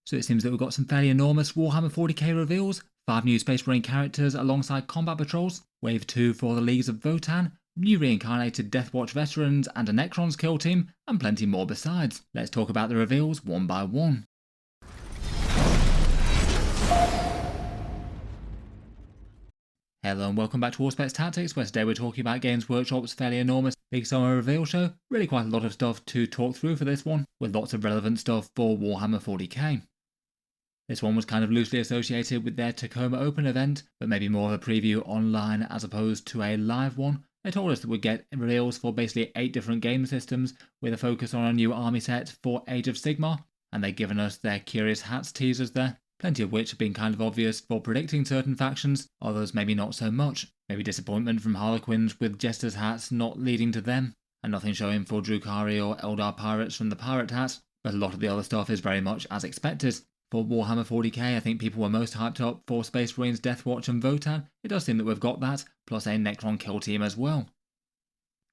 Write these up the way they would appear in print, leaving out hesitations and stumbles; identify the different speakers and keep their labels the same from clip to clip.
Speaker 1: So it seems that we've got some fairly enormous Warhammer 40K reveals, 5 new Space Marine characters alongside combat patrols, Wave 2 for the Leagues of Votann, new reincarnated Deathwatch veterans and a Necrons kill team, and plenty more besides. Let's talk about the reveals one by one. Hello and welcome back to Warspecs Tactics, where today we're talking about Games Workshop's fairly enormous big summer reveal show. Really quite a lot of stuff to talk through for this one, with lots of relevant stuff for Warhammer 40k. This one was kind of loosely associated with their Tacoma Open event, but maybe more of a preview online as opposed to a live one. They told us that we'd get reveals for basically 8 different game systems, with a focus on a new army set for Age of Sigmar, and they've given us their Curious Hats teasers there. Plenty of which have been kind of obvious for predicting certain factions, others maybe not so much. Maybe disappointment from Harlequins with Jester's hats not leading to them, and nothing showing for Drukhari or Eldar pirates from the pirate hat, but a lot of the other stuff is very much as expected. For Warhammer 40k, I think people were most hyped up for Space Marines, Deathwatch and Votann. It does seem that we've got that, plus a Necron kill team as well.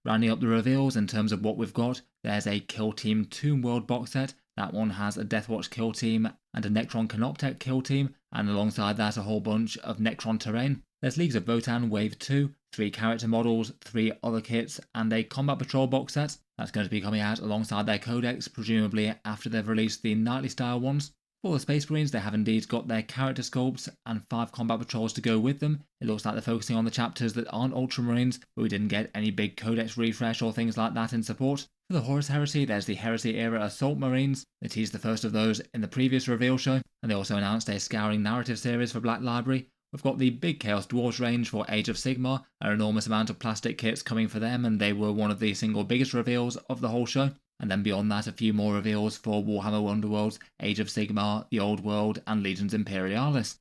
Speaker 1: Rounding up the reveals in terms of what we've got, there's a Kill Team Tomb World box set. That one has a Deathwatch kill team and a Necron Canoptek kill team, and alongside that a whole bunch of Necron terrain. There's Leagues of Votann Wave 2, 3 character models, 3 other kits, and a Combat Patrol box set. That's going to be coming out alongside their Codex, presumably after they've released the Knightly style ones. For the Space Marines, they have indeed got their character sculpts and 5 combat patrols to go with them. It looks like they're focusing on the chapters that aren't Ultramarines, but we didn't get any big Codex refresh or things like that in support. For the Horus Heresy, there's the Heresy era Assault Marines. They teased the first of those in the previous reveal show, and they also announced a Scouring narrative series for Black Library. We've got the big Chaos Dwarves range for Age of Sigmar, an enormous amount of plastic kits coming for them, and they were one of the single biggest reveals of the whole show. And then beyond that, a few more reveals for Warhammer Wonderworlds, Age of Sigmar, The Old World, and Legions Imperialis.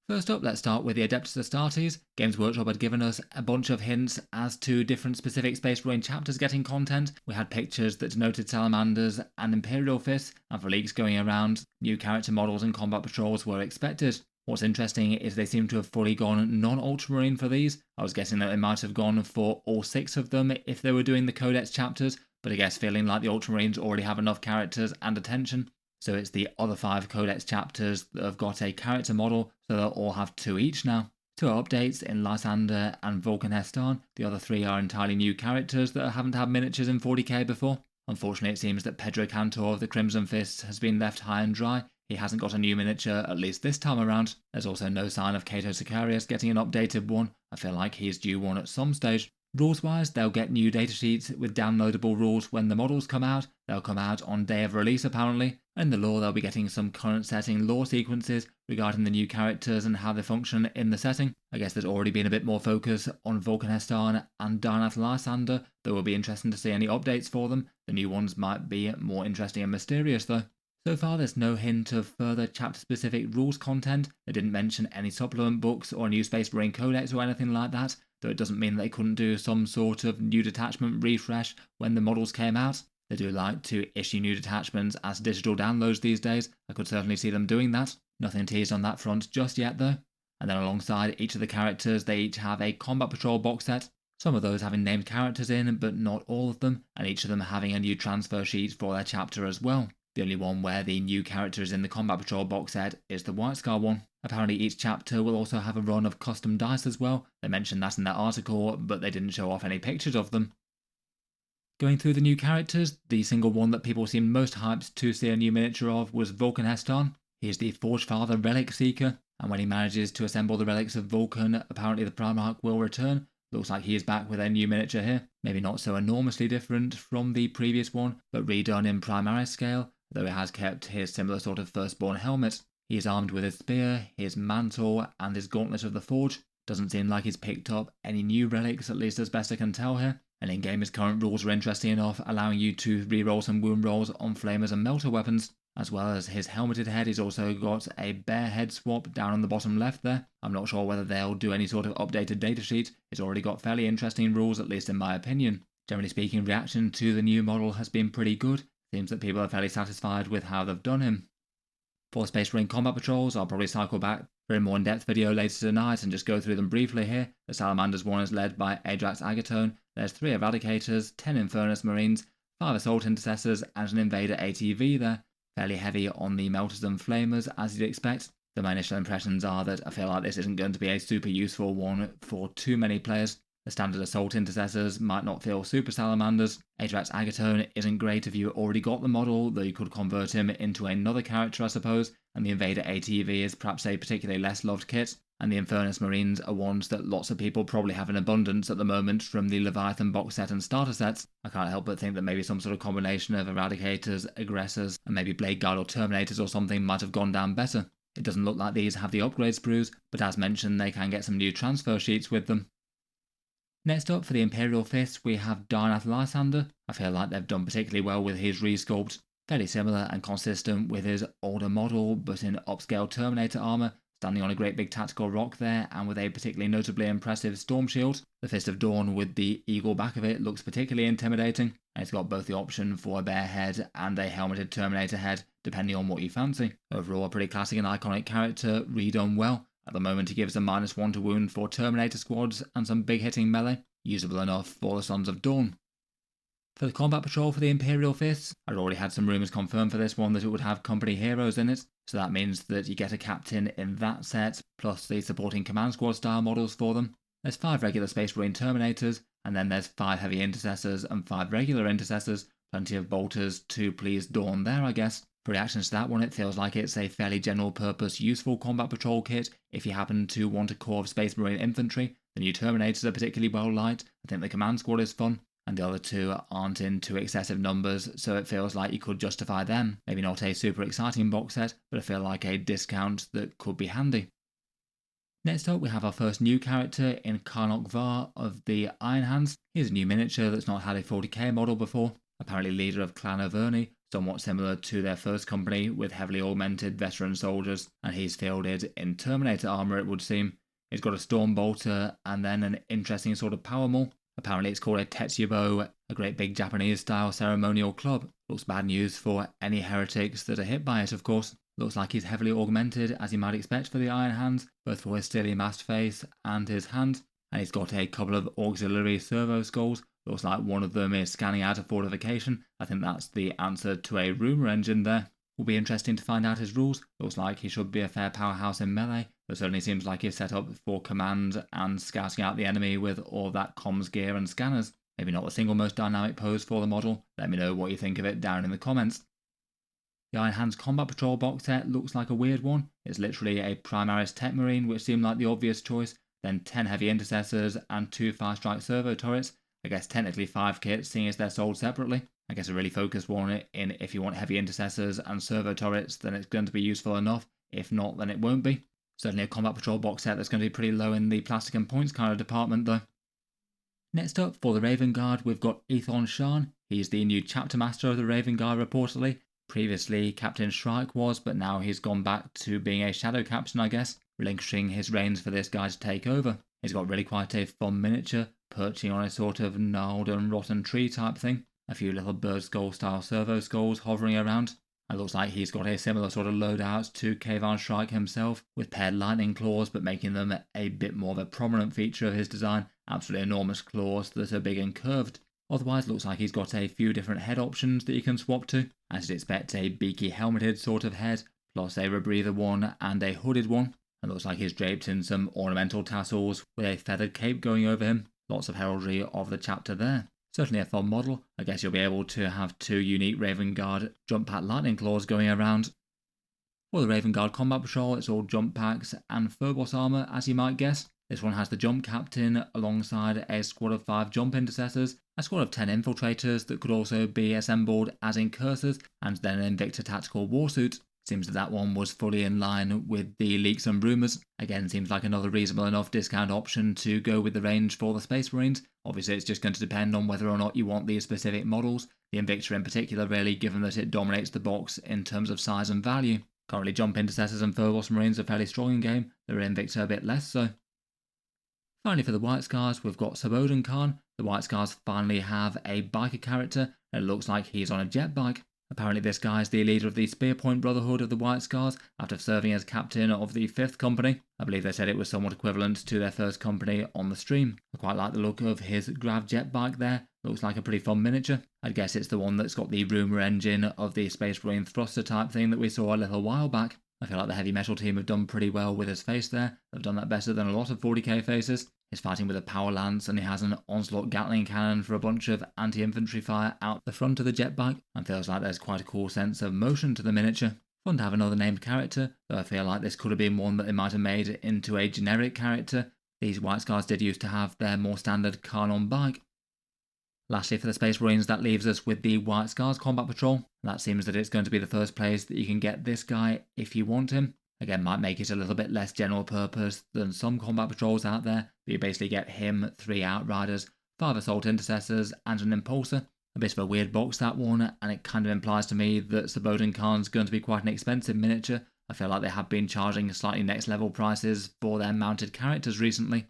Speaker 1: First up, let's start with the Adeptus Astartes. Games Workshop had given us a bunch of hints as to different specific Space Marine chapters getting content. We had pictures that denoted Salamanders and Imperial fists, and for leaks going around, new character models and combat patrols were expected. What's interesting is they seem to have fully gone non-Ultramarine for these. I was guessing that they might have gone for all 6 of them if they were doing the Codex chapters, but I guess feeling like the Ultramarines already have enough characters and attention. So it's the other 5 Codex chapters that have got a character model, so they'll all have 2 each now. 2 updates in Lysander and Vulkan. The other 3 are entirely new characters that haven't had miniatures in 40k before. Unfortunately, it seems that Pedro Cantor of the Crimson Fists has been left high and dry. He hasn't got a new miniature, at least this time around. There's also no sign of Cato Sicarius getting an updated one. I feel like he's due one at some stage. Rules-wise, they'll get new datasheets with downloadable rules when the models come out. They'll come out on day of release apparently. In the lore, they'll be getting some current setting lore sequences regarding the new characters and how they function in the setting. I guess there's already been a bit more focus on Vulkan and Darnath Lysander, though it will be interesting to see any updates for them. The new ones might be more interesting and mysterious though. So far there's no hint of further chapter-specific rules content. They didn't mention any supplement books or a new Space Marine Codex or anything like that, though it doesn't mean they couldn't do some sort of new detachment refresh when the models came out. They do like to issue new detachments as digital downloads these days. I could certainly see them doing that. Nothing teased on that front just yet though. And then alongside each of the characters, they each have a Combat Patrol box set. Some of those having named characters in, but not all of them, and each of them having a new transfer sheet for their chapter as well. The only one where the new character is in the Combat Patrol box set is the White Scar one. Apparently each chapter will also have a run of custom dice as well. They mentioned that in their article, but they didn't show off any pictures of them. Going through the new characters, the single one that people seemed most hyped to see a new miniature of was Vulkan. He is the Forge Father Relic Seeker, and when he manages to assemble the relics of Vulkan, apparently the Primarch will return. Looks like he is back with a new miniature here. Maybe not so enormously different from the previous one, but redone in Primaris scale, though he has kept his similar sort of firstborn helmet. He is armed with his spear, his mantle, and his gauntlet of the Forge. Doesn't seem like he's picked up any new relics, at least as best I can tell here. And in-game his current rules are interesting enough, allowing you to reroll some wound rolls on flamers and melter weapons. As well as his helmeted head, he's also got a bare head swap down on the bottom left there. I'm not sure whether they'll do any sort of updated datasheet. It's already got fairly interesting rules, at least in my opinion. Generally speaking, reaction to the new model has been pretty good. Seems that people are fairly satisfied with how they've done him. For Space Marine Combat Patrols, I'll probably cycle back for a more in-depth video later tonight and just go through them briefly here. The Salamanders one is led by Adrax Agathon. There's 3 Eradicators, 10 Infernus Marines, 5 Assault Intercessors, and an Invader ATV there. fairly heavy on the melters and flamers as you'd expect. So my initial impressions are that I feel like this isn't going to be a super useful one for too many players. The standard assault intercessors might not feel super salamanders. Aether's Agathon isn't great if you already got the model, though you could convert him into another character I suppose, and the Invader ATV is perhaps a particularly less loved kit, and the FENRIS Marines are ones that lots of people probably have in abundance at the moment from the Leviathan box set and starter sets. I can't help but think that maybe some sort of combination of Eradicators, Aggressors, and maybe Blade Guard or Terminators or something might have gone down better. It doesn't look like these have the upgrade sprues, but as mentioned they can get some new transfer sheets with them. Next up for the Imperial Fists we have Darnath Lysander. I feel like they've done particularly well with his resculpt, fairly similar and consistent with his older model but in upscale Terminator armour, standing on a great big tactical rock there and with a particularly notably impressive storm shield. The Fist of Dawn with the eagle back of it looks particularly intimidating, and it's got both the option for a bear head and a helmeted Terminator head depending on what you fancy. Overall a pretty classic and iconic character, redone well. At the moment he gives a -1 to wound for Terminator squads and some big hitting melee, usable enough for the Sons of Dawn. For the combat patrol for the Imperial Fists, I'd already had some rumours confirmed for this one that it would have company heroes in it, so that means that you get a captain in that set, plus the supporting command squad style models for them. There's 5 regular Space Marine Terminators, and then there's 5 heavy intercessors and 5 regular intercessors, plenty of bolters to please Dawn there I guess. For reactions to that one, it feels like it's a fairly general purpose useful combat patrol kit. If you happen to want a core of Space Marine infantry, the new Terminators are particularly well liked. I think the command squad is fun, and the other 2 aren't in too excessive numbers, so it feels like you could justify them. Maybe not a super exciting box set, but I feel like a discount that could be handy. Next up we have our first new character in Caanok of the Iron Hands. Here's a new miniature that's not had a 40k model before, apparently leader of Clan Overni, somewhat similar to their first company with heavily augmented veteran soldiers, and he's fielded in Terminator armour it would seem. He's got a Storm Bolter and then an interesting sort of power maul. Apparently it's called a Tetsubo, a great big Japanese style ceremonial club. Looks bad news for any heretics that are hit by it of course. Looks like he's heavily augmented as you might expect for the Iron Hands, both for his steely masked face and his hand. And he's got a couple of auxiliary servo skulls. Looks like one of them is scanning out a fortification. I think that's the answer to a rumour engine there. Will be interesting to find out his rules. Looks like he should be a fair powerhouse in melee, but certainly seems like he's set up for command and scouting out the enemy with all that comms gear and scanners. Maybe not the single most dynamic pose for the model. Let me know what you think of it down in the comments. The Iron Hands Combat Patrol box set looks like a weird one. It's literally a Primaris Tech Marine, which seemed like the obvious choice, then 10 heavy intercessors and 2 fire strike servo turrets. I guess technically 5 kits, seeing as they're sold separately. I guess a really focused one in if you want heavy intercessors and servo turrets, then it's going to be useful enough. If not, then it won't be. Certainly a Combat Patrol box set that's going to be pretty low in the plastic and points kind of department though. Next up, for the Raven Guard, we've got Aethon Shaan. He's the new chapter master of the Raven Guard reportedly. Previously Captain Shrike was, but now he's gone back to being a shadow captain I guess, relinquishing his reins for this guy to take over. He's got really quite a fun miniature, perching on a sort of gnarled and rotten tree type thing. A few little bird skull style servo skulls hovering around. It looks like he's got a similar sort of loadout to Kayvan Shrike himself, with paired lightning claws but making them a bit more of a prominent feature of his design. Absolutely enormous claws that are big and curved. Otherwise looks like he's got a few different head options that you can swap to. As you'd expect, a beaky helmeted sort of head, plus a rebreather one and a hooded one. It looks like he's draped in some ornamental tassels with a feathered cape going over him. Lots of heraldry of the chapter there. Certainly a fun model. I guess you'll be able to have 2 unique Raven Guard jump pack lightning claws going around. For the Raven Guard Combat Patrol, it's all jump packs and Phobos armour as you might guess. This one has the jump captain alongside a squad of 5 jump intercessors, a squad of 10 infiltrators that could also be assembled as incursors, and then an Invicta tactical warsuit. Seems that one was fully in line with the leaks and rumours. Again, seems like another reasonable enough discount option to go with the range for the Space Marines. Obviously it's just going to depend on whether or not you want these specific models, the Invicta in particular really, given that it dominates the box in terms of size and value. Currently jump intercessors and Phobos Marines are fairly strong in game, the Invicta a bit less so. Finally for the White Scars, we've got Suboden Khan. The White Scars finally have a biker character, and it looks like he's on a jet bike. Apparently this guy is the leader of the Spearpoint Brotherhood of the White Scars after serving as captain of the 5th Company. I believe they said it was somewhat equivalent to their first company on the stream. I quite like the look of his grav jet bike there, Looks like a pretty fun miniature. I'd guess it's the one that's got the rumour engine of the Space Marine thruster type thing that we saw a little while back. I feel like the heavy metal team have done pretty well with his face there. They've done that better than a lot of 40k faces. He's fighting with a power lance and he has an onslaught Gatling cannon for a bunch of anti-infantry fire out the front of the jet bike, and feels like there's quite a cool sense of motion to the miniature. Fun to have another named character, though I feel like this could have been one that they might have made into a generic character. These White Scars did used to have their more standard Caanok bike. Lastly, for the Space Marines, that leaves us with the White Scars Combat Patrol. That seems that it's going to be the first place that you can get this guy if you want him. Again, might make it a little bit less general purpose than some combat patrols out there, but you basically get him, 3 Outriders, 5 Assault Intercessors, and an Impulsor. A bit of a weird box, that one, and it kind of implies to me that Suboden Khan's going to be quite an expensive miniature. I feel like they have been charging slightly next level prices for their mounted characters recently.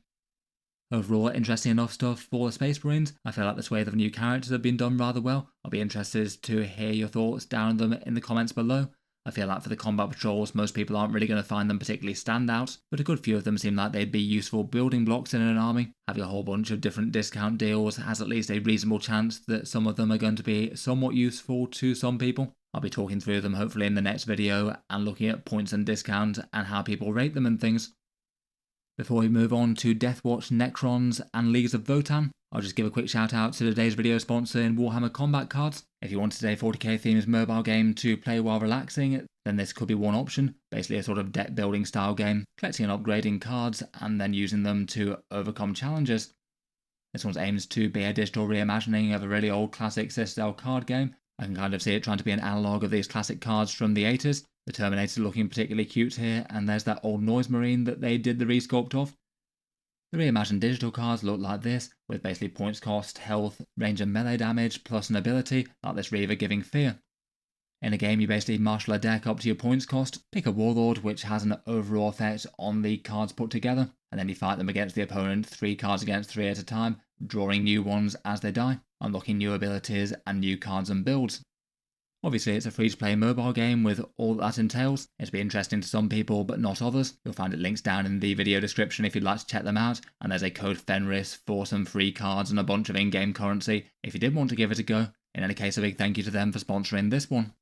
Speaker 1: Overall, interesting enough stuff for the Space Marines. I feel like the swathe of new characters have been done rather well. I'll be interested to hear your thoughts down on them in the comments below. I feel like for the combat patrols, most people aren't really going to find them particularly stand out, but a good few of them seem like they'd be useful building blocks in an army. Having a whole bunch of different discount deals has at least a reasonable chance that some of them are going to be somewhat useful to some people. I'll be talking through them hopefully in the next video and looking at points and discount and how people rate them and things. Before we move on to Deathwatch, Necrons and Leagues of Votann, I'll just give a quick shout out to today's video sponsor in Warhammer Combat Cards. If you wanted a 40k themed mobile game to play while relaxing, then this could be one option. Basically a sort of deck building style game, collecting and upgrading cards and then using them to overcome challenges. This one aims to be a digital reimagining of a really old classic Citadel card game. I can kind of see it trying to be an analogue of these classic cards from the 80s. The Terminator looking particularly cute here, and there's that old Noise Marine that they did the resculpt of. The reimagined digital cards look like this, with basically points cost, health, range and melee damage, plus an ability, like this Reaver giving fear. In a game you basically marshal a deck up to your points cost, pick a Warlord which has an overall effect on the cards put together, and then you fight them against the opponent 3 cards against 3 at a time, drawing new ones as they die, unlocking new abilities and new cards and builds. Obviously it's a free-to-play mobile game with all that entails. It'll be interesting to some people but not others. You'll find it links down in the video description if you'd like to check them out, and there's a code FENRIS for some free cards and a bunch of in-game currency if you did want to give it a go. In any case, a big thank you to them for sponsoring this one.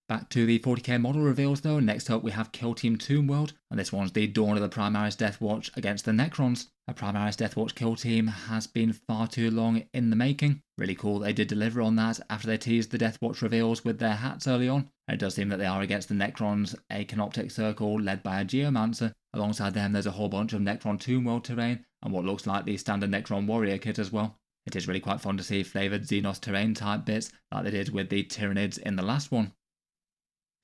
Speaker 1: Back to the 40k model reveals though. Next up we have Kill Team Tomb World, and this one's the dawn of the Primaris Deathwatch against the Necrons. A Primaris Deathwatch kill team has been far too long in the making. Really cool they did deliver on that after they teased the Deathwatch reveals with their hats early on. And it does seem that they are against the Necrons, a Canoptek circle led by a Geomancer. Alongside them there's a whole bunch of Necron Tomb World terrain and what looks like the standard Necron warrior kit as well. It is really quite fun to see flavoured Xenos terrain type bits like they did with the Tyranids in the last one.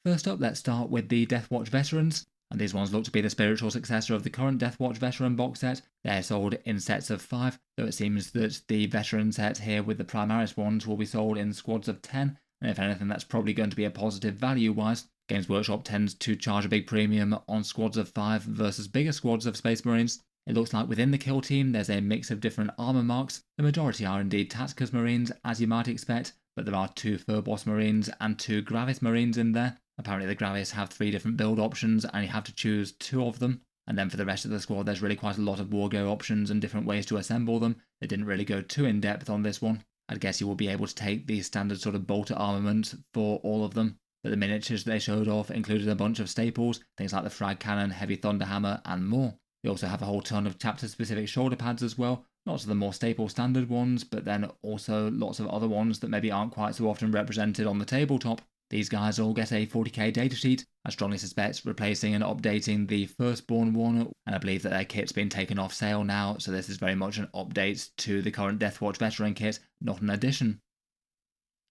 Speaker 1: First up, let's start with the Deathwatch Veterans, and these ones look to be the spiritual successor of the current Deathwatch Veteran box set. They're sold in sets of 5, though it seems that the Veteran set here with the Primaris ones will be sold in squads of 10, and if anything that's probably going to be a positive value-wise. Games Workshop tends to charge a big premium on squads of 5 versus bigger squads of Space Marines. It looks like within the kill team there's a mix of different armour marks. The majority are indeed Tacticus Marines, as you might expect, but there are 2 Furboss Marines and 2 Gravis Marines in there. Apparently the Gravis have 3 different build options and you have to choose 2 of them. And then for the rest of the squad there's really quite a lot of war gear options and different ways to assemble them. They didn't really go too in depth on this one. I'd guess you will be able to take the standard sort of bolter armament for all of them. But the miniatures they showed off included a bunch of staples, things like the frag cannon, heavy thunderhammer and more. You also have a whole ton of chapter specific shoulder pads as well. Lots of the more staple standard ones, but then also lots of other ones that maybe aren't quite so often represented on the tabletop. These guys all get a 40k datasheet, I strongly suspect replacing and updating the Firstborn one, and I believe that their kit's been taken off sale now, so this is very much an update to the current Deathwatch Veteran kit, not an addition.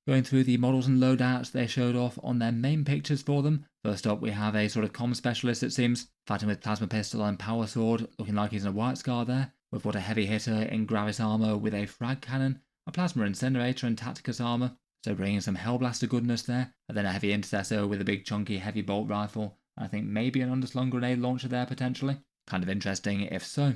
Speaker 1: Going through the models and loadouts they showed off on their main pictures for them. First up we have a sort of comm specialist it seems, fighting with plasma pistol and power sword, looking like he's in a White Scar there. We've got a heavy hitter in Gravis armour with a frag cannon, a plasma incinerator and Tacticus armour, so bringing some Hellblaster goodness there, and then a heavy intercessor with a big chunky heavy bolt rifle, and I think maybe an underslung grenade launcher there potentially. Kind of interesting if so.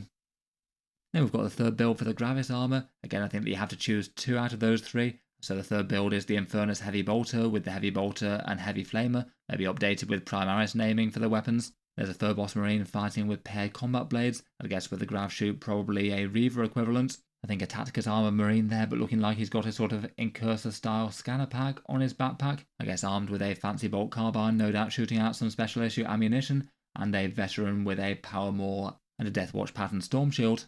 Speaker 1: Then we've got the third build for the Gravis armour. Again I think that you have to choose 2 out of those 3. So the third build is the Infernus Heavy Bolter with the Heavy Bolter and Heavy Flamer, maybe updated with Primaris naming for the weapons. There's a Furboss Marine fighting with paired combat blades, I guess with the Grav Shoot probably a Reaver equivalent. I think a Tacticus Armour Marine there, but looking like he's got a sort of Incursor style scanner pack on his backpack. I guess armed with a fancy bolt carbine, no doubt shooting out some special issue ammunition, and a veteran with a Power Maul and a Deathwatch pattern storm shield.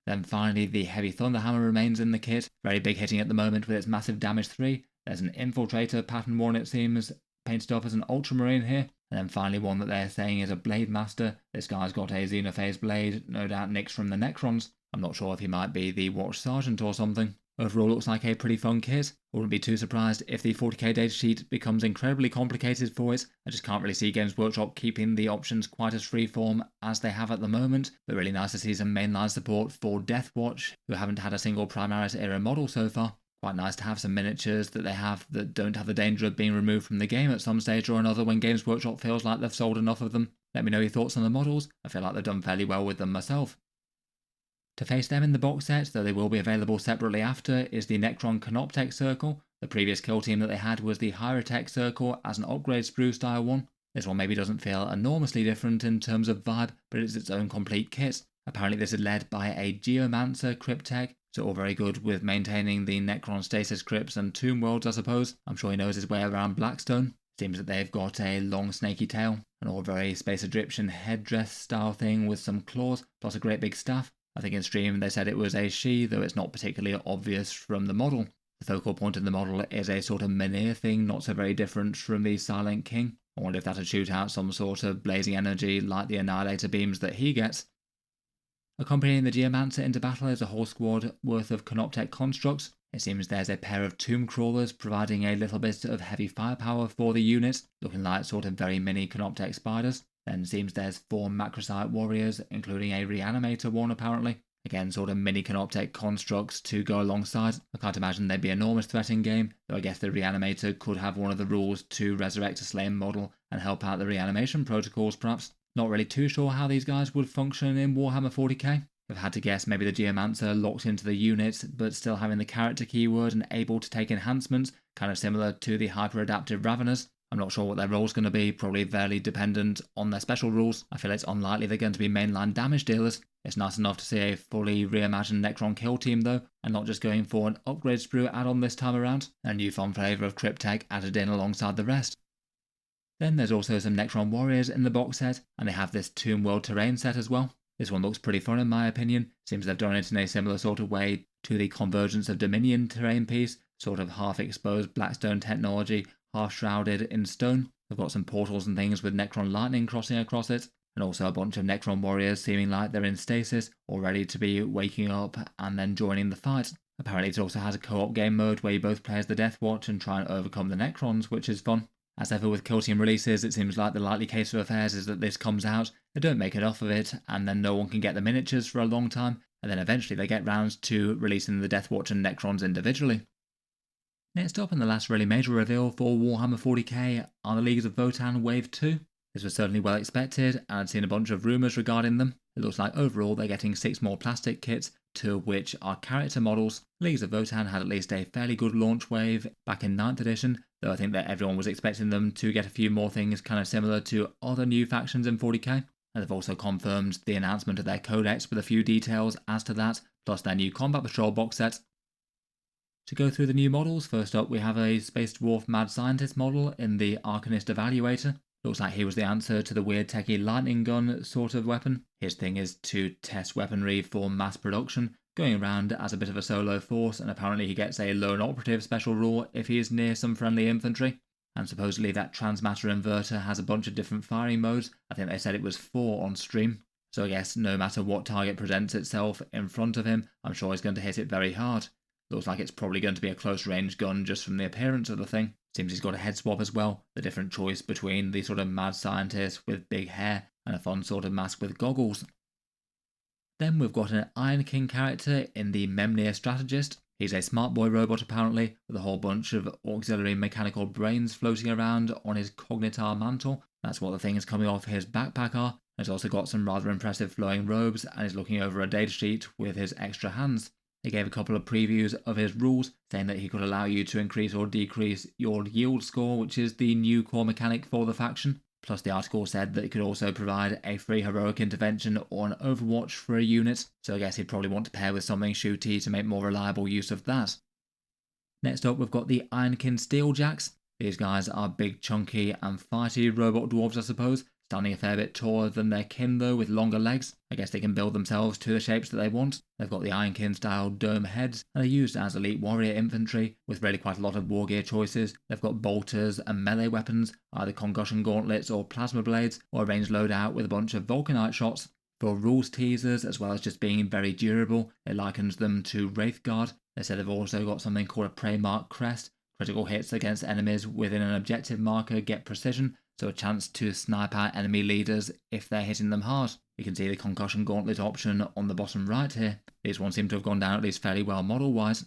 Speaker 1: Then finally the Heavy Thunderhammer remains in the kit, very big hitting at the moment with its massive damage 3. There's an Infiltrator pattern worn, it seems, painted up as an Ultramarine here. And then finally one that they're saying is a Blade Master. This guy's got a Xenophase blade, no doubt nicked from the Necrons. I'm not sure if he might be the Watch Sergeant or something. Overall looks like a pretty fun kit. I wouldn't be too surprised if the 40k datasheet becomes incredibly complicated for it. I just can't really see Games Workshop keeping the options quite as freeform as they have at the moment. But really nice to see some mainline support for Deathwatch, who haven't had a single Primaris era model so far. Quite nice to have some miniatures that they have that don't have the danger of being removed from the game at some stage or another when Games Workshop feels like they've sold enough of them. Let me know your thoughts on the models. I feel like they've done fairly well with them myself. To face them in the box set, though they will be available separately after, is the Necron Canoptek Circle. The previous kill team that they had was the Hierotech Circle as an upgrade sprue style one. This one maybe doesn't feel enormously different in terms of vibe, but it's its own complete kit. Apparently this is led by a Geomancer Cryptech, so all very good with maintaining the Necron stasis crypts and tomb worlds, I suppose. I'm sure he knows his way around Blackstone. Seems that they've got a long snaky tail, an all very Space Egyptian headdress style thing with some claws, plus a great big staff. I think in stream they said it was a she, though it's not particularly obvious from the model. The focal point in the model is a sort of menhir thing, not so very different from the Silent King. I wonder if that'd shoot out some sort of blazing energy like the Annihilator beams that he gets. Accompanying the Geomancer into battle is a whole squad worth of Canoptek constructs. It seems there's a pair of tomb crawlers providing a little bit of heavy firepower for the unit, looking like sort of very mini Canoptek spiders. Then seems there's 4 Macrosite warriors, including a reanimator one apparently. Again, sort of mini Canoptek constructs to go alongside. I can't imagine they'd be an enormous threat in game, though I guess the reanimator could have one of the rules to resurrect a slain model and help out the reanimation protocols perhaps. Not really too sure how these guys would function in Warhammer 40k. I've had to guess maybe the Geomancer locked into the unit, but still having the character keyword and able to take enhancements, kind of similar to the hyper-adaptive Raveners. I'm not sure what their role's going to be, probably fairly dependent on their special rules. I feel it's unlikely they're going to be mainline damage dealers. It's nice enough to see a fully reimagined Necron kill team though, and not just going for an upgrade sprue add-on this time around, and a new fun flavour of Cryptech added in alongside the rest. Then there's also some Necron warriors in the box set, and they have this Tomb World terrain set as well. This one looks pretty fun in my opinion. Seems they've done it in a similar sort of way to the Convergence of Dominion terrain piece, sort of half-exposed Blackstone technology, half-shrouded in stone. They've got some portals and things with Necron lightning crossing across it, and also a bunch of Necron warriors seeming like they're in stasis, all ready to be waking up and then joining the fight. Apparently it also has a co-op game mode where you both play as the Deathwatch and try and overcome the Necrons, which is fun. As ever with kill team releases, it seems like the likely case of affairs is that this comes out, they don't make enough of it, and then no one can get the miniatures for a long time, and then eventually they get round to releasing the Deathwatch and Necrons individually. Next up, and the last really major reveal for Warhammer 40k are the Leagues of Votann Wave 2. This was certainly well expected, and I'd seen a bunch of rumours regarding them. It looks like overall they're getting 6 more plastic kits, 2 of which are character models. Leagues of Votann had at least a fairly good launch wave back in 9th edition, though I think that everyone was expecting them to get a few more things kind of similar to other new factions in 40k. And they've also confirmed the announcement of their Codex with a few details as to that, plus their new Combat Patrol box set. To go through the new models, first up we have a Space Dwarf Mad Scientist model in the Arcanist Evaluator. Looks like he was the answer to the weird techie lightning gun sort of weapon. His thing is to test weaponry for mass production, going around as a bit of a solo force, and apparently he gets a lone operative special rule if he is near some friendly infantry. And supposedly that transmatter inverter has a bunch of different firing modes. I think they said it was 4 on stream. So I guess no matter what target presents itself in front of him, I'm sure he's going to hit it very hard. Looks like it's probably going to be a close range gun just from the appearance of the thing. Seems he's got a head swap as well, the different choice between the sort of mad scientist with big hair and a fun sort of mask with goggles. Then we've got an Iron King character in the MkII Strategist. He's a smart boy robot apparently, with a whole bunch of auxiliary mechanical brains floating around on his cognitar mantle. That's what the things coming off his backpack are. He's also got some rather impressive flowing robes and is looking over a datasheet with his extra hands. He gave a couple of previews of his rules, saying that he could allow you to increase or decrease your yield score, which is the new core mechanic for the faction. Plus the article said that it could also provide a free heroic intervention or an overwatch for a unit, so I guess he'd probably want to pair with something shooty to make more reliable use of that. Next up we've got the Ironkin Steeljacks. These guys are big, chunky and fighty robot dwarves I suppose, standing a fair bit taller than their kin though with longer legs. I guess they can build themselves to the shapes that they want. They've got the Ironkin style dome heads and they're used as elite warrior infantry with really quite a lot of war gear choices. They've got bolters and melee weapons, either concussion gauntlets or plasma blades, or a ranged loadout with a bunch of Vulkanite shots. For rules teasers, as well as just being very durable, it likens them to Wraithguard. They said they've also got something called a Prey Mark Crest. Critical hits against enemies within an objective marker get precision, so a chance to snipe out enemy leaders if they're hitting them hard. You can see the concussion gauntlet option on the bottom right here. These ones seem to have gone down at least fairly well model-wise.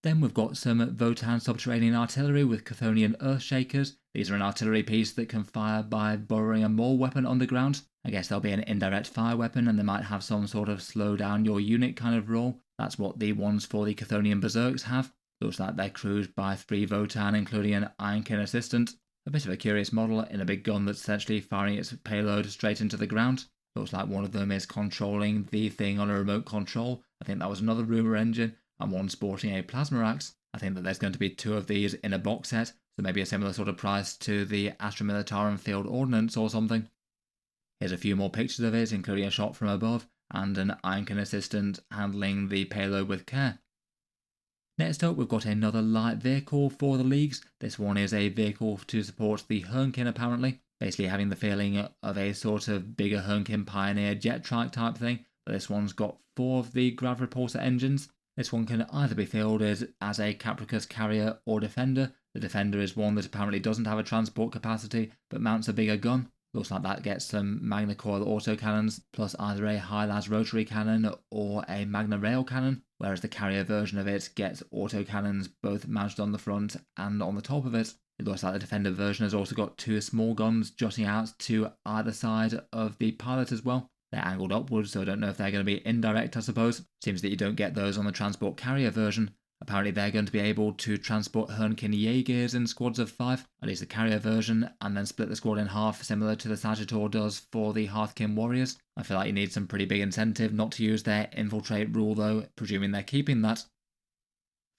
Speaker 1: Then we've got some Votann subterranean artillery with Chthonian Earthshakers. These are an artillery piece that can fire by burrowing a maul weapon underground. I guess they'll be an indirect fire weapon and they might have some sort of slow down your unit kind of role. That's what the ones for the Chthonian Berserks have. Looks like they're crewed by 3 Votann, including an Ironkin assistant. A bit of a curious model in a big gun that's essentially firing its payload straight into the ground. Looks like one of them is controlling the thing on a remote control. I think that was another rumour engine, and one sporting a plasma axe. I think that there's going to be 2 of these in a box set, so maybe a similar sort of price to the Astra Militarum Field Ordnance or something. Here's a few more pictures of it, including a shot from above, and an Ironkin assistant handling the payload with care. Next up, we've got another light vehicle for the leagues. This one is a vehicle to support the Hernkin apparently, basically having the feeling of a sort of bigger Hernkin Pioneer jet trike type thing, but this one's got 4 of the grav repulsor engines. This one can either be fielded as a Capricus carrier or defender. The defender is one that apparently doesn't have a transport capacity, but mounts a bigger gun. Looks like that gets some Magna Coil autocannons, plus either a High-Las rotary cannon or a Magna rail cannon, whereas the carrier version of it gets autocannons both mounted on the front and on the top of it. It looks like the defender version has also got 2 small guns jutting out to either side of the pilot as well. They're angled upwards, so I don't know if they're going to be indirect, I suppose. Seems that you don't get those on the transport carrier version. Apparently they're going to be able to transport Hernkin Jaegers in squads of 5, at least the carrier version, and then split the squad in half similar to the Sagittor does for the Hearthkin Warriors. I feel like you need some pretty big incentive not to use their infiltrate rule though, presuming they're keeping that.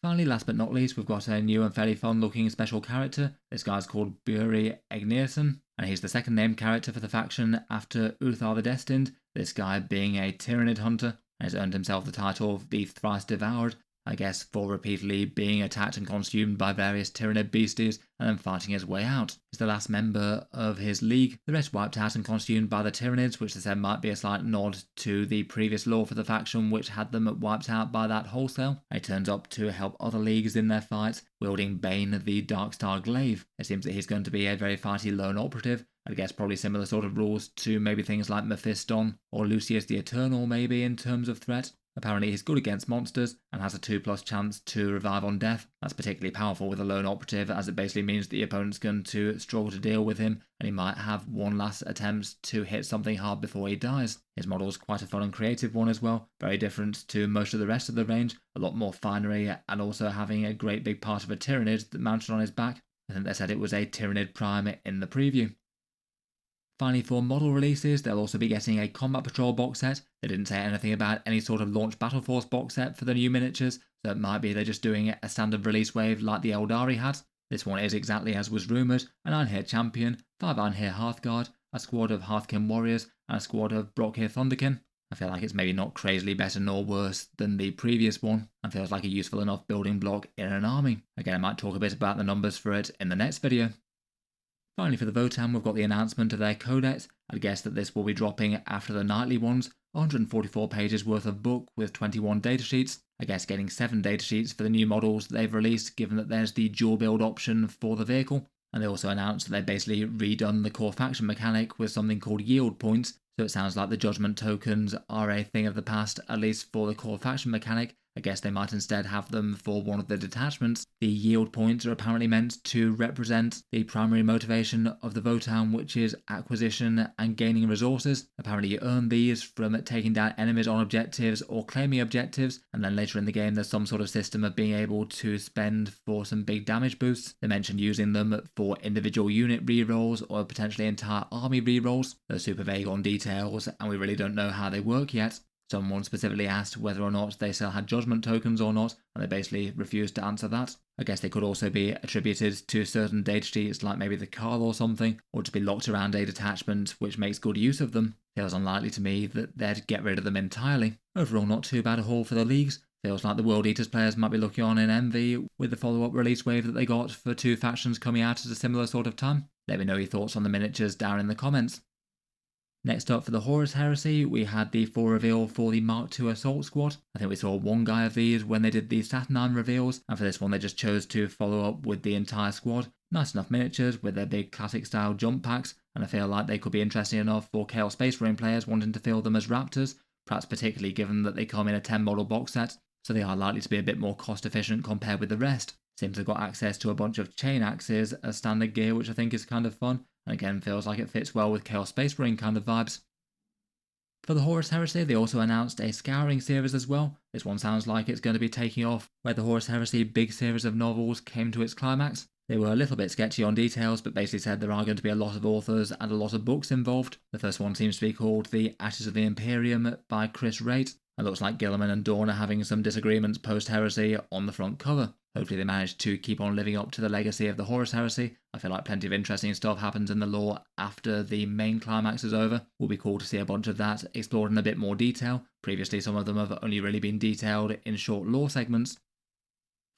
Speaker 1: Finally, last but not least, we've got a new and fairly fun looking special character. This guy's called Buri Egnerson, and he's the second named character for the faction after Uthar the Destined, this guy being a Tyranid hunter, and has earned himself the title of the Thrice Devoured, I guess for repeatedly being attacked and consumed by various Tyranid beasties and then fighting his way out. He's the last member of his league, the rest wiped out and consumed by the Tyranids, which they said might be a slight nod to the previous lore for the faction which had them wiped out by that wholesale. He turns up to help other leagues in their fights, wielding Bane the Darkstar Glaive. It seems that he's going to be a very fighty lone operative. I guess probably similar sort of rules to maybe things like Mephiston or Lucius the Eternal maybe in terms of threat. Apparently he's good against monsters and has a 2+ chance to revive on death. That's particularly powerful with a lone operative, as it basically means that the opponent's going to struggle to deal with him and he might have one last attempt to hit something hard before he dies. His model's quite a fun and creative one as well, very different to most of the rest of the range, a lot more finery and also having a great big part of a Tyranid mounted on his back. I think they said it was a Tyranid Prime in the preview. Finally, for model releases, they'll also be getting a Combat Patrol box set. They didn't say anything about any sort of Launch Battle Force box set for the new miniatures, so it might be they're just doing a standard release wave like the Eldari had. This one is exactly as was rumoured, an Ironhair Champion, 5 Ironhair Hearthguard, a squad of Hearthkin Warriors, and a squad of Brockhair Thunderkin. I feel like it's maybe not crazily better nor worse than the previous one, and feels like a useful enough building block in an army. Again, I might talk a bit about the numbers for it in the next video. Finally, for the Votann, we've got the announcement of their Codex. I'd guess that this will be dropping after the nightly ones. 144 pages worth of book with 21 datasheets. I guess getting 7 datasheets for the new models they've released, given that there's the dual build option for the vehicle. And they also announced that they've basically redone the core faction mechanic with something called yield points. So it sounds like the judgment tokens are a thing of the past, at least for the core faction mechanic. I guess they might instead have them for one of the detachments. The yield points are apparently meant to represent the primary motivation of the Votann, which is acquisition and gaining resources. Apparently you earn these from taking down enemies on objectives or claiming objectives, and then later in the game there's some sort of system of being able to spend for some big damage boosts. They mentioned using them for individual unit rerolls or potentially entire army rerolls. They're super vague on details and we really don't know how they work yet. Someone specifically asked whether or not they still had judgment tokens or not, and they basically refused to answer that. I guess they could also be attributed to certain data sheets like maybe the Carl or something, or to be locked around a detachment which makes good use of them. Feels unlikely to me that they'd get rid of them entirely. Overall, not too bad a haul for the leagues. Feels like the World Eaters players might be looking on in envy with the follow-up release wave that they got for two factions coming out at a similar sort of time. Let me know your thoughts on the miniatures down in the comments. Next up for the Horus Heresy, we had the full reveal for the Mark II Assault Squad. I think we saw one guy of these when they did the Saturnine reveals, and for this one they just chose to follow up with the entire squad. Nice enough miniatures with their big classic style jump packs, and I feel like they could be interesting enough for Chaos Space Marine players wanting to fill them as Raptors, perhaps particularly given that they come in a 10 model box set, so they are likely to be a bit more cost efficient compared with the rest. Seems to have got access to a bunch of chain axes as standard gear, which I think is kind of fun, and again feels like it fits well with Chaos Space Marine kind of vibes. For the Horus Heresy, they also announced a Scouring series as well. This one sounds like it's going to be taking off where the Horus Heresy big series of novels came to its climax. They were a little bit sketchy on details, but basically said there are going to be a lot of authors and a lot of books involved. The first one seems to be called The Ashes of the Imperium by Chris Raitt. It looks like Gilliman and Dawn are having some disagreements post-Heresy on the front cover. Hopefully they manage to keep on living up to the legacy of the Horus Heresy. I feel like plenty of interesting stuff happens in the lore after the main climax is over. Will be cool to see a bunch of that explored in a bit more detail. Previously some of them have only really been detailed in short lore segments.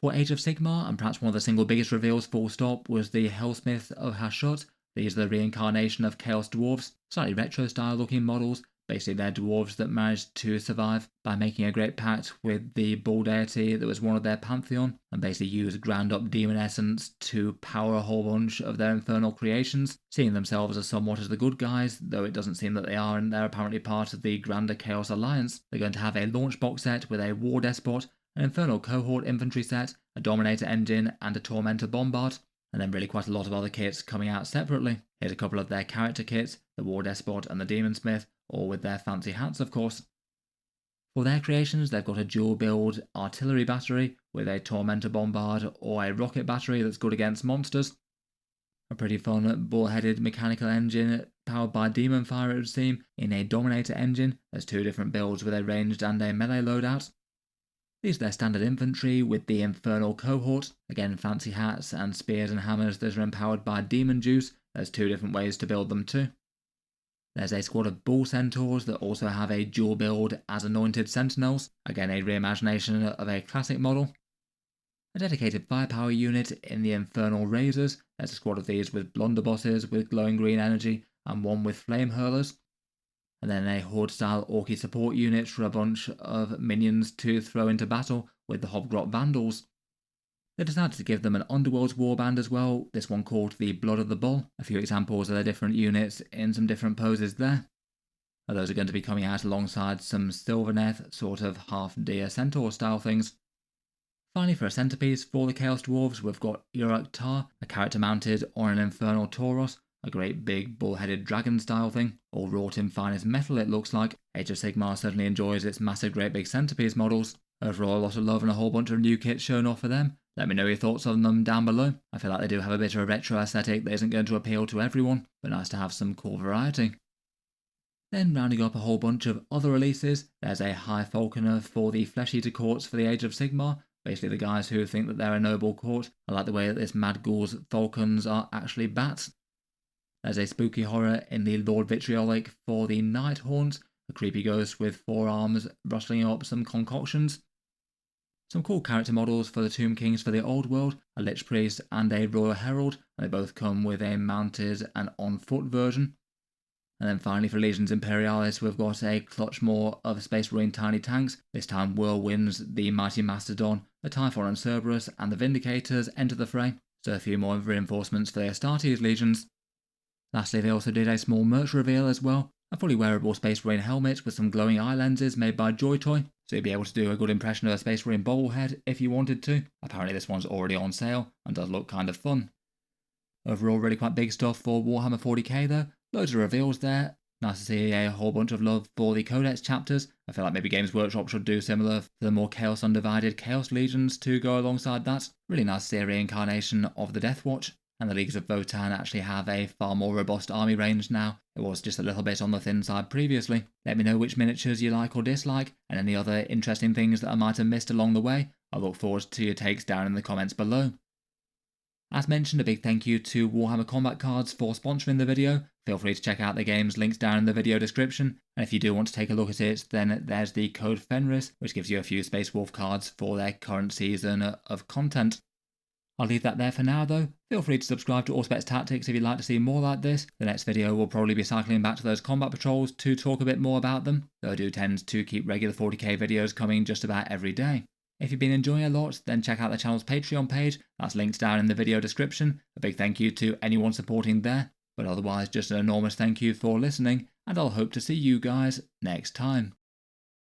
Speaker 1: For Age of Sigmar, and perhaps one of the single biggest reveals full stop, was the Helsmiths of Hashut. These are the reincarnation of Chaos Dwarves, slightly retro style looking models. Basically they're dwarves that managed to survive by making a great pact with the bull deity that was one of their pantheon, and basically used ground up demon essence to power a whole bunch of their infernal creations, seeing themselves as somewhat as the good guys, though it doesn't seem that they are, and they're apparently part of the grander Chaos Alliance. They're going to have a launch box set with a War Despot, an Infernal Cohort infantry set, a Dominator engine, and a Tormentor Bombard, and then really quite a lot of other kits coming out separately. Here's a couple of their character kits, the War Despot and the Demon Smith, all with their fancy hats of course. For their creations, they've got a dual build artillery battery with a Tormentor Bombard or a rocket battery that's good against monsters. A pretty fun bull-headed mechanical engine powered by Demon Fire it would seem in a Dominator engine. There's two different builds with a ranged and a melee loadout. These are their standard infantry with the Infernal Cohort, again fancy hats and spears and hammers that are empowered by Demon Juice. There's two different ways to build them too. There's a squad of Bull Centaurs that also have a dual build as Anointed Sentinels, again a reimagination of a classic model. A dedicated firepower unit in the Infernal Razors. There's a squad of these with blunderbosses with glowing green energy and one with flame hurlers. And then a Horde-style Orky support unit for a bunch of minions to throw into battle with the Hobgrot Vandals. They decided to give them an Underworld's warband as well, this one called the Blood of the Bull. A few examples of their different units in some different poses there. And those are going to be coming out alongside some Sylvaneth, sort of half-deer centaur style things. Finally, for a centerpiece for the Chaos Dwarves, we've got Uruk Tar, a character mounted on an Infernal Tauros, a great big bull-headed dragon style thing, all wrought in finest metal it looks like. Age of Sigmar certainly enjoys its massive great big centerpiece models. Overall, a lot of love and a whole bunch of new kits shown off for them. Let me know your thoughts on them down below. I feel like they do have a bit of a retro aesthetic that isn't going to appeal to everyone, but nice to have some cool variety. Then rounding up a whole bunch of other releases, there's a High Falconer for the Flesh Eater courts for the Age of Sigmar. Basically the guys who think that they're a noble court. I like the way that this Mad Ghoul's falcons are actually bats. There's a spooky horror in the Lord Vitriolic for the Nighthaunt, a creepy ghost with four arms rustling up some concoctions. Some cool character models for the Tomb Kings for the Old World, a Lich Priest and a Royal Herald, and they both come with a mounted and on-foot version. And then finally for Legions Imperialis, we've got a clutch more of Space Marine tiny tanks. This time Whirlwinds, the Mighty Mastodon, the Typhon and Cerberus, and the Vindicators enter the fray. So a few more reinforcements for the Astartes legions. Lastly, they also did a small merch reveal as well. A fully wearable Space Marine helmet with some glowing eye lenses made by Joy Toy. so you'll be able to do a good impression of a Space Marine bobblehead if you wanted to. Apparently this one's already on sale and does look kind of fun. Overall, really quite big stuff for Warhammer 40k though. Loads of reveals there. Nice to see a whole bunch of love for the Codex chapters. I feel like maybe Games Workshop should do similar for the more Chaos Undivided Chaos Legions to go alongside that. Really nice to see a reincarnation of the Deathwatch. And the Leagues of Votann actually have a far more robust army range now. It was just a little bit on the thin side previously. Let me know which miniatures you like or dislike, and any other interesting things that I might have missed along the way. I look forward to your takes down in the comments below. As mentioned, a big thank you to Warhammer Combat Cards for sponsoring the video. Feel free to check out the game's links down in the video description, and if you do want to take a look at it, then there's the code FENRIS, which gives you a few Space Wolf cards for their current season of content. I'll leave that there for now though. Feel free to subscribe to Auspex Tactics if you'd like to see more like this. The next video will probably be cycling back to those combat patrols to talk a bit more about them, though I do tend to keep regular 40k videos coming just about every day. If you've been enjoying a lot, then check out the channel's Patreon page, that's linked down in the video description. A big thank you to anyone supporting there, but otherwise just an enormous thank you for listening, and I'll hope to see you guys next time.